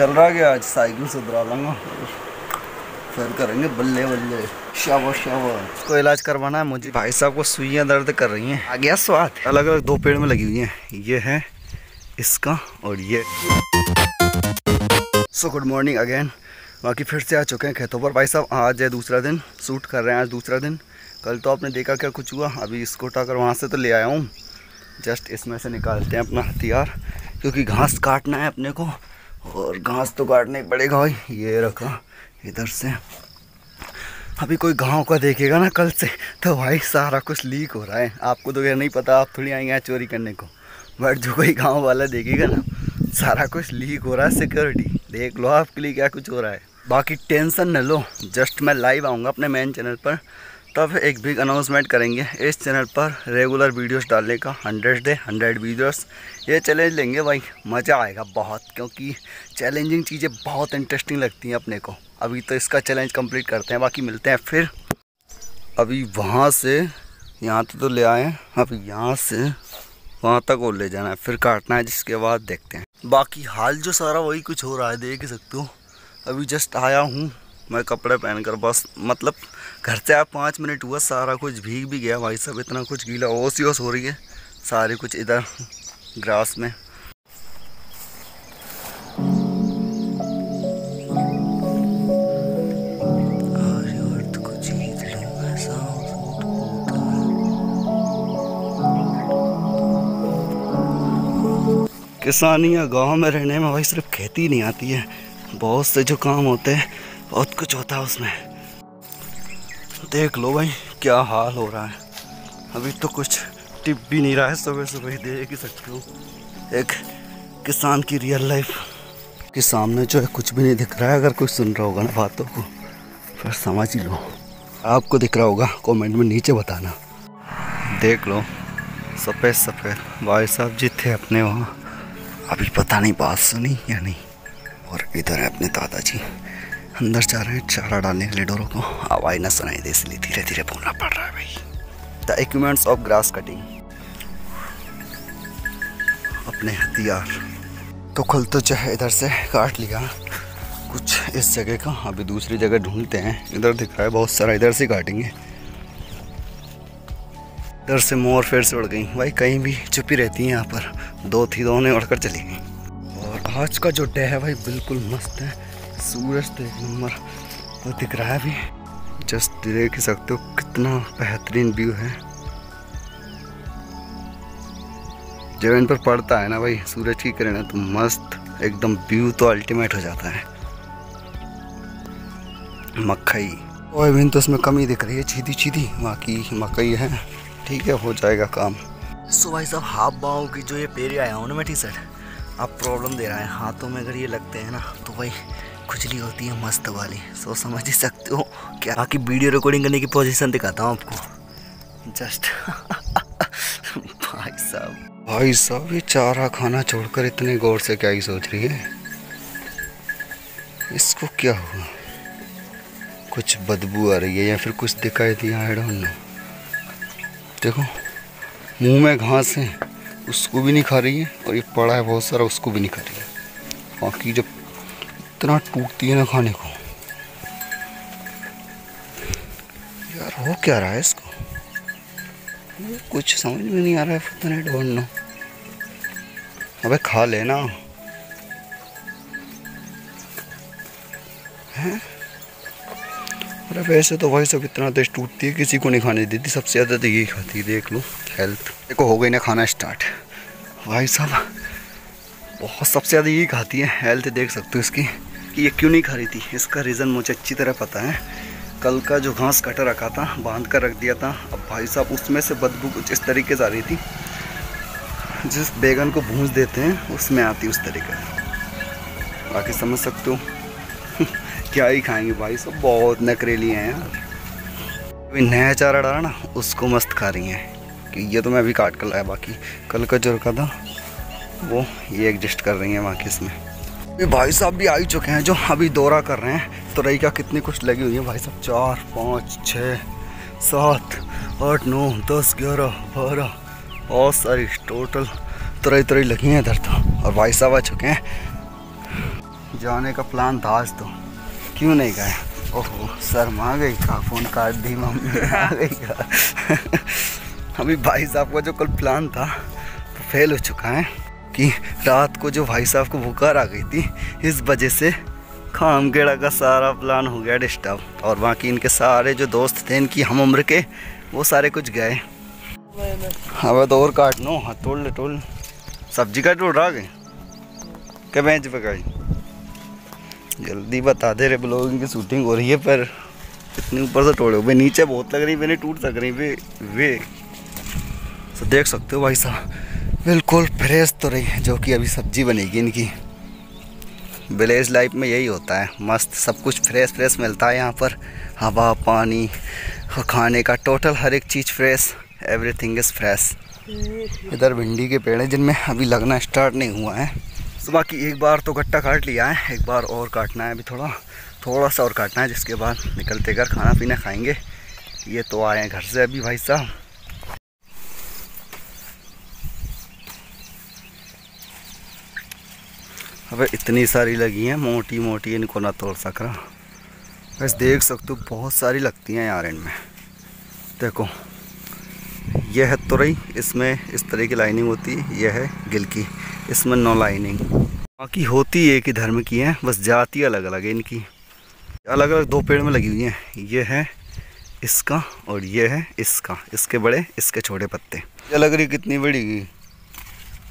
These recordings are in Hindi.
चल रहा गया आज साइकिल से उतरा लूँगा, फिर करेंगे बल्ले बल्ले। शाबाश शाबाश। इसको इलाज करवाना है मुझे। भाई साहब को सुइयाँ दर्द कर रही हैं। आ गया स्वाद। अलग अलग दो पेड़ में लगी हुई हैं, ये है इसका और ये। So good morning again. बाकी फिर से आ चुके हैं खेतों पर। भाई साहब आज है दूसरा दिन, शूट कर रहे हैं आज दूसरा दिन। कल तो आपने देखा क्या कुछ हुआ। अभी इसको उठाकर वहाँ से तो ले आया हूँ। जस्ट इसमें से निकालते हैं अपना हथियार, क्योंकि घास काटना है अपने को, और घास तो काटना ही पड़ेगा भाई। ये रखा इधर से। अभी कोई गांव का देखेगा ना कल से तो भाई सारा कुछ लीक हो रहा है। आपको तो ये नहीं पता, आप थोड़ी आएंगे यहाँ चोरी करने को, बट जो कोई गांव वाला देखेगा ना सारा कुछ लीक हो रहा है। सिक्योरिटी देख लो आपके लिए क्या कुछ हो रहा है। बाकी टेंशन न लो, जस्ट मैं लाइव आऊँगा अपने मेन चैनल पर, तब एक बिग अनाउंसमेंट करेंगे। इस चैनल पर रेगुलर वीडियोस डालने का 100 डे 100 वीडियोस। ये चैलेंज लेंगे भाई, मज़ा आएगा बहुत, क्योंकि चैलेंजिंग चीज़ें बहुत इंटरेस्टिंग लगती हैं अपने को। अभी तो इसका चैलेंज कंप्लीट करते हैं, बाकी मिलते हैं फिर। अभी वहाँ से यहाँ तो ले आए हैं, अब यहाँ से वहाँ तक और ले जाना है, फिर काटना है, जिसके बाद देखते हैं। बाकी हाल जो सारा वही कुछ हो रहा है, देख सकते हो। अभी जस्ट आया हूँ मैं कपड़े पहनकर, बस मतलब घर से आप 5 मिनट हुआ, सारा कुछ भीग भी गया भाई साहब। इतना कुछ गीला ओस ही ओस हो रही है सारी कुछ इधर ग्रास में। किसानी या गाँव में रहने में भाई सिर्फ खेती नहीं आती है, बहुत से जो काम होते हैं बहुत कुछ होता है उसमें। देख लो भाई क्या हाल हो रहा है। अभी तो कुछ टिप भी नहीं रहा है, सुबह सुबह देख ही सकते हो एक किसान की रियल लाइफ के सामने जो है कुछ भी नहीं दिख रहा है। अगर कोई सुन रहा होगा ना बातों को, फिर समझ ही लो। आपको दिख रहा होगा कमेंट में नीचे बताना। देख लो सफ़ेद सफ़ेद भाई साहब जी थे अपने वहाँ, अभी पता नहीं बात सुनी या नहीं। और इधर है अपने दादाजी, अंदर जा रहे हैं चारा डालने के लिए डोरों को। आवाज़ ना सुनाई दे इसलिए धीरे धीरे बोलना पड़ रहा है भाई। The equipments of grass cutting, अपने हथियार तो खुल तो चाहे इधर से काट लिया कुछ इस जगह का। अभी दूसरी जगह ढूंढते हैं। इधर दिख रहा है बहुत सारा, इधर से काटेंगे। इधर से मोर फिर से उड़ गई भाई, कहीं भी चुपी रहती है यहाँ पर। दो थी, दो ने उड़कर चली गई। और आज का जो डे है भाई बिल्कुल मस्त है। सूरज तो एक नंबर वो दिख रहा है अभी। जस्ट देख सकते हो कितना बेहतरीन व्यू है। जब इन पर पड़ता है ना भाई सूरज की किरणें, तो मस्त एकदम व्यू तो अल्टीमेट हो जाता है। मकई सोयाबीन तो इसमें कमी दिख रही है, चीदी चीदी, बाकी मकई है, ठीक है हो जाएगा काम। सो भाई साहब हाफ बाहों की जो ये पेरी आया हूँ ना मैं टी-शर्ट, अब प्रॉब्लम दे रहा है हाथों में। अगर ये लगते हैं ना तो भाई खुजली होती है मस्त वाली, सो समझ ही सकते हो क्या। बाकी वीडियो रिकॉर्डिंग करने की पोजीशन दिखाता हूँ आपको जस्ट। भाई साहब ये चारा खाना छोड़कर इतने गौर से क्या ही सोच रही है। इसको क्या हुआ, कुछ बदबू आ रही है या फिर कुछ दिखाई दिया, आई डोंट नो। देखो मुंह में घास है, उसको भी नहीं खा रही है, और ये पड़ा है बहुत सारा, उसको भी नहीं खा रही है। बाकी जब इतना टूटती है ना खाने को, यार हो क्या रहा है इसको, कुछ समझ में नहीं आ रहा है। पता नहीं, डोंट नो। अबे खा लेना है। अरे वैसे तो भाई सब इतना तेज टूटती है, किसी को नहीं खाने देती, सबसे ज़्यादा तो यही खाती है। देख लो हेल्थ, देखो हो गई ना खाना स्टार्ट। भाई साहब बहुत सबसे ज़्यादा यही खाती है। हेल्थ देख सकते हो इसकी कि ये क्यों नहीं खा रही थी। इसका रीज़न मुझे अच्छी तरह पता है। कल का जो घास कटा रखा था, बांध कर रख दिया था। अब भाई साहब उसमें से बदबू कुछ इस तरीके से आ रही थी, जिस बैगन को भूंज देते हैं उसमें आती उस तरीके से। बाकी समझ सकते हो क्या ही खाएंगे भाई सब, बहुत नखरेली हैं यार। अभी नया चारा डाला ना उसको मस्त खा रही हैं कि ये तो मैं अभी काट कर लाया। बाकी कल का जो रखा था वो ये एडजस्ट कर रही हैं बाकी इसमें। ये भाई साहब भी आ ही चुके हैं जो अभी दौरा कर रहे हैं। तो रही क्या कितनी कुछ लगी हुई है भाई साहब, 4 5 6 7 8 9 10 11 12 बहुत सारी टोटल तरह तरह लगी हैं इधर तो। और भाई साहब आ चुके हैं। जाने का प्लान था आज तो, क्यों नहीं गए। ओहो शर्मा गई का, फ़ोन काट दी मम्मी आ गई का। अभी भाई साहब का जो कल प्लान था तो फेल हो चुका है कि रात को जो भाई साहब को बुखार आ गई थी, इस वजह से खामखेड़ा का सारा प्लान हो गया डिस्टर्ब। और बाकी इनके सारे जो दोस्त थे इनकी हम उम्र के, वो सारे कुछ गए। अब तो और काट लो, हाँ तोड़ ले तोड़। सब्जी का तोड़ रहा गए क्या बेंच पे गई? जल्दी बता दे रे, ब्लॉगिंग की शूटिंग हो रही है, पर इतनी ऊपर से तोड़े हुए, नीचे बहुत लग रही, मैंने टूट सक रही वे तो देख सकते हो भाई साहब बिल्कुल फ्रेश तो रही है, जो कि अभी सब्जी बनेगी इनकी। विलेज लाइफ में यही होता है, मस्त सब कुछ फ्रेश फ्रेश मिलता है यहाँ पर, हवा पानी खाने का टोटल हर एक चीज़ फ्रेश, एवरीथिंग इज़ फ्रेश। इधर भिंडी के पेड़ हैं जिनमें अभी लगना स्टार्ट नहीं हुआ है। तो बाकी एक बार तो गट्टा काट लिया है, एक बार और काटना है, अभी थोड़ा सा और काटना है, जिसके बाद निकलते घर खाना पीना खाएंगे। ये तो आए हैं घर से अभी भाई साहब। अबे इतनी सारी लगी हैं, मोटी मोटी, इनको ना तोड़ सक रहा। बस देख सकते हो बहुत सारी लगती हैं यार इनमें। देखो यह है तुरई, इसमें इस तरह की लाइनिंग होती है, यह है गिलकी, इसमें नो लाइनिंग। बाकी होती एक ही धर्म की है, बस जाति अलग अलग है इनकी। अलग अलग दो पेड़ में लगी हुई हैं, ये है इसका और ये है इसका, इसके बड़े इसके छोटे पत्ते। ये लग रही कितनी बड़ी गई,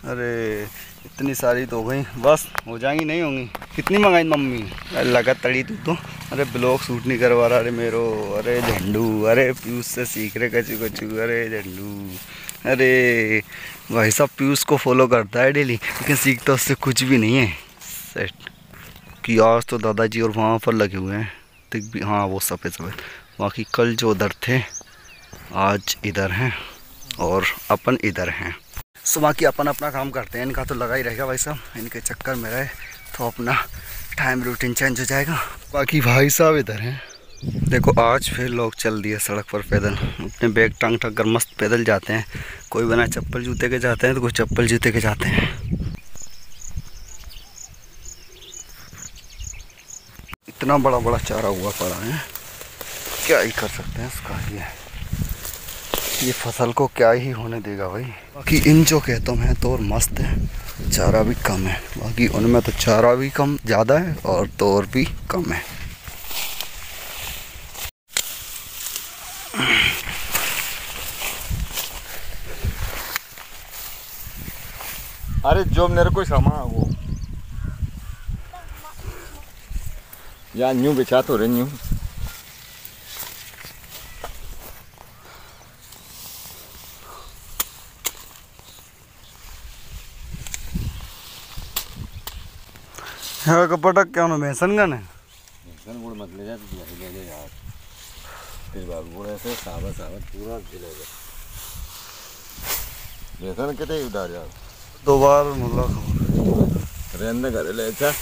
अरे इतनी सारी तो हो गई, बस हो जाएंगी नहीं होंगी। कितनी मंगाई मम्मी? लगा तड़ी तू तो। अरे ब्लॉग शूट नहीं करवा रहा अरे मेरो, अरे झंडू, अरे पीयूष से सीख रहे कचू कचू, अरे झंडू। अरे भाई साहब पीयूष को फॉलो करता है डेली, लेकिन सीखता उससे कुछ भी नहीं है। सेट कि आज तो दादाजी और वहाँ पर लगे हुए हैं, दिख भी, हाँ वो सफ़ेद सफ़ेद। बाकी कल जो उधर थे आज इधर हैं और अपन इधर हैं। सो बाकी अपन अपना काम करते हैं, इनका तो लगा ही रहेगा भाई साहब, इनके चक्कर में रहे तो अपना टाइम रूटीन चेंज हो जाएगा। बाकी भाई साहब इधर हैं, देखो आज फिर लोग चल दिए सड़क पर पैदल, अपने बैग टांग टांग कर मस्त पैदल जाते हैं। कोई बिना चप्पल जूते के जाते हैं तो कोई चप्पल जूते के जाते हैं। इतना बड़ा बड़ा चारा हुआ पड़ा है, क्या ही कर सकते हैं इसका। ये फसल को क्या ही होने देगा भाई। बाकी इन जो खेतों में तो और मस्त है, चारा भी कम है, बाकी उनमें तो चारा भी कम ज़्यादा है और तोर भी कम है। अरे जो मेरे को समा वो या न्यू बिछा तो रही न्यू। हाँ कपटक क्या होना बेसन गन है, बेसन गुड़ मत ले जा, ले ले यार, फिर बाबू गुड़ ऐसे सावत सावत पूरा गिलेगा। बेसन कितने उधार यार, दो बार मतलब रहने घर ले अच्छा।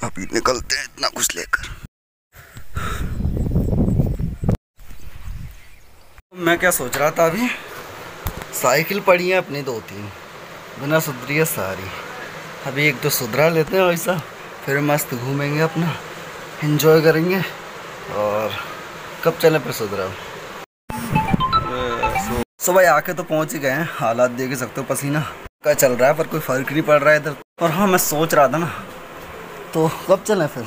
अभी निकलते हैं इतना कुछ लेकर। मैं क्या सोच रहा था, अभी साइकिल पड़ी है अपनी 2-3 बिना सुधरी है सारी, अभी एक तो सुधरा लेते हैं वैसा, फिर मस्त घूमेंगे अपना, एंजॉय करेंगे। और कब चले फिर सुधरा। सो भाई आके तो पहुंच ही गए हैं, हालात देख सकते हो, पसीना का चल रहा है पर कोई फर्क नहीं पड़ रहा है इधर। और हाँ मैं सोच रहा था ना, तो कब चलें फिर,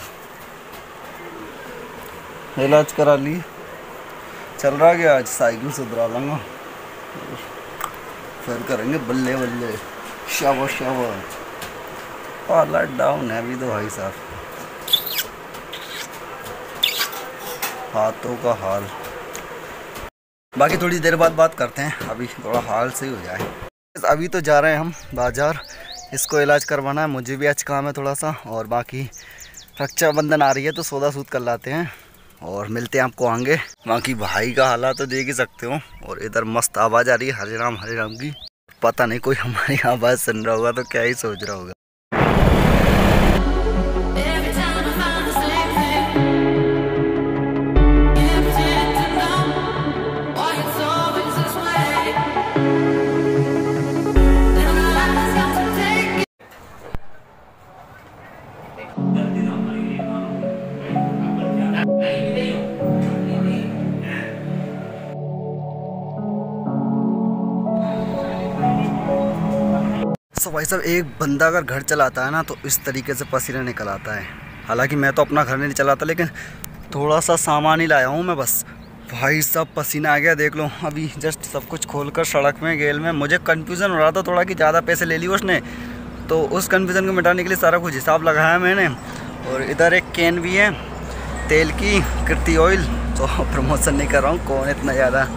इलाज करा लिए, चल रहा गया आज साइकिल सुधरा लूँगा, फिर करेंगे बल्ले बल्ले, शाबाश शाबाश। पाला डाउन है अभी तो भाई साहब, हाथों का हाल। बाकी थोड़ी देर बाद बात करते हैं, अभी थोड़ा हाल सही हो जाए। अभी तो जा रहे हैं हम बाजार, इसको इलाज करवाना है, मुझे भी आज काम है थोड़ा सा। और बाकी रक्षाबंधन आ रही है तो सौदा सूद कर लाते हैं और मिलते हैं आपको आगे। बाकी भाई का हालात तो देख ही सकते हो, और इधर मस्त आवाज़ आ रही है हरे राम की। पता नहीं कोई हमारी आवाज़ सुन रहा होगा तो क्या ही सोच रहा होगा। सो भाई साहब, एक बंदा अगर घर चलाता है ना तो इस तरीके से पसीना निकल आता है। हालांकि मैं तो अपना घर नहीं चलाता, लेकिन थोड़ा सा सामान ही लाया हूँ मैं बस। भाई साहब पसीना आ गया, देख लो। अभी जस्ट सब कुछ खोलकर सड़क में गेल में मुझे कन्फ्यूज़न हो रहा था थोड़ा कि ज़्यादा पैसे ले लिए उसने, तो उस कन्फ्यूज़न को मिटाने के लिए सारा कुछ हिसाब लगाया मैंने। और इधर एक कैन भी है तेल की, कीर्ति ऑयल। तो प्रमोशन नहीं कर रहा हूँ, कौन इतना ज़्यादा।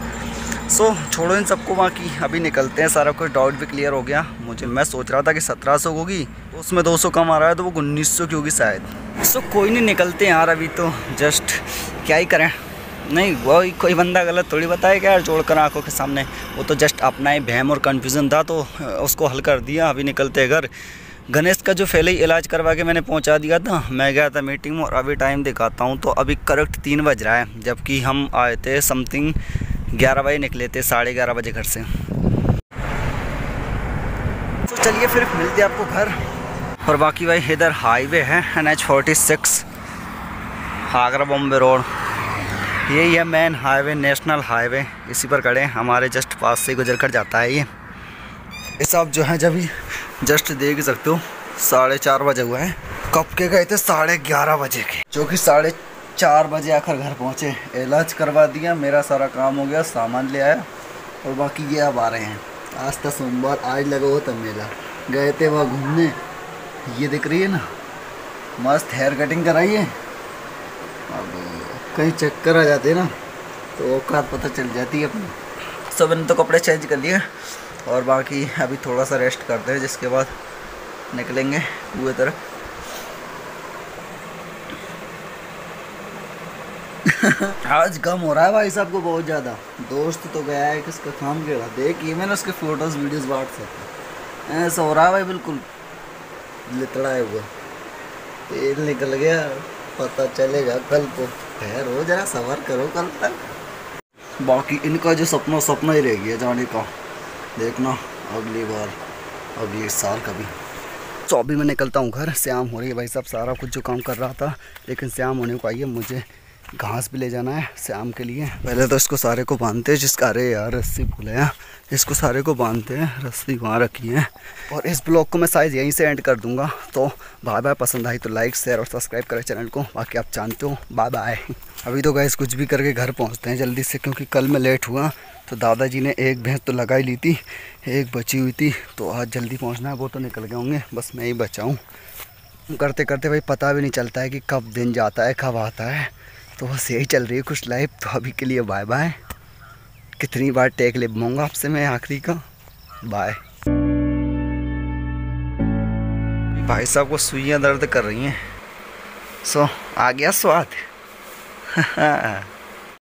सो छोड़ो इन सबको, बाकी अभी निकलते हैं। सारा कुछ डाउट भी क्लियर हो गया मुझे। मैं सोच रहा था कि 1700 होगी, उसमें 200 कम आ रहा है, तो वो 1900 की होगी शायद। सो कोई नहीं, निकलते हैं यार। अभी तो जस्ट क्या ही करें, नहीं वो कोई बंदा गलत थोड़ी बताए क्या यार, जोड़कर आंखों के सामने। वो तो जस्ट अपना ही बहम और कन्फ्यूज़न था, तो उसको हल कर दिया। अभी निकलते हैं घर। गणेश का जो पहले ही इलाज करवा के मैंने पहुंचा दिया था, मैं गया था मीटिंग में। और अभी टाइम दिखाता हूं तो अभी करेक्ट 3 बज रहा है, जबकि हम आए थे समथिंग 11 बजे निकले थे, 11:30 बजे घर से। तो चलिए फिर मिलते हैं आपको घर। और बाकी भाई इधर हाईवे है NH46 आगरा बॉम्बे रोड, यही है मेन हाईवे, नेशनल हाईवे। इसी पर खड़े, हमारे जस्ट पास से गुजर कर जाता है ये सब जो है। जब जस्ट देख सकते हो 4:30 बजे हुआ है। कब के गए थे 11:30 बजे के, जो कि 4:30 बजे आकर घर पहुँचे। इलाज करवा दिया, मेरा सारा काम हो गया, सामान ले आया। और बाकी ये अब आ रहे हैं। आज था सोमवार, आज लगा हुआ था मेला। गए थे वहाँ घूमने, ये दिख रही है ना, मस्त हेयर कटिंग कराई है। अब कहीं चक्कर आ जाते हैं ना तो औकात पता चल जाती है अपनी। सब ने तो कपड़े चेंज कर लिए, और बाकी अभी थोड़ा सा रेस्ट करते हैं, जिसके बाद निकलेंगे कुएं तरफ। आज कम हो रहा है भाई साहब को बहुत ज़्यादा। दोस्त तो गया है, किसका काम किया देखिए मैंने उसके फ़ोटोज़ वीडियोज़ व्हाट्सएप। ऐसा हो रहा है भाई, बिल्कुल लितड़ा है हुआ, तेल निकल गया। पता चलेगा कल को, खैर हो जरा सबर करो कल तक। बाकी इनका जो सपना ही रह गया जाने का, देखना अगली बार, अगले साल कभी। तो अभी मैं निकलता हूँ घर। शाम हो रही है भाई साहब, सारा कुछ जो काम कर रहा था, लेकिन शाम होने को आई है। मुझे घास भी ले जाना है शाम के लिए। पहले तो इसको सारे को बांधते हैं, जिसका अरे यार रस्सी भूल गया, इसको सारे को बांधते हैं। रस्सी वहाँ रखी है। और इस ब्लॉग को मैं शायद यहीं से एंड कर दूंगा। तो बाय बाय। पसंद आई तो लाइक शेयर और सब्सक्राइब करें चैनल को। बाकी आप जानते हो, बाय बाय। अभी तो गाइस कुछ भी करके घर पहुँचते हैं जल्दी से, क्योंकि कल मैं लेट हुआ तो दादाजी ने एक भैंस तो लगा ही ली थी, एक बची हुई थी। तो आज जल्दी पहुँचना है, वो तो निकल गए होंगे, बस मैं ही बचा हूँ। करते करते भाई पता भी नहीं चलता है कि कब दिन जाता है कब आता है। तो बस यही चल रही है कुछ लाइफ। तो अभी के लिए बाय बाय। कितनी बार टेक ले पाऊँगा आपसे मैं आखिरी का, बाय। भाई साहब को सुइयाँ दर्द कर रही हैं। सो आ गया स्वाद।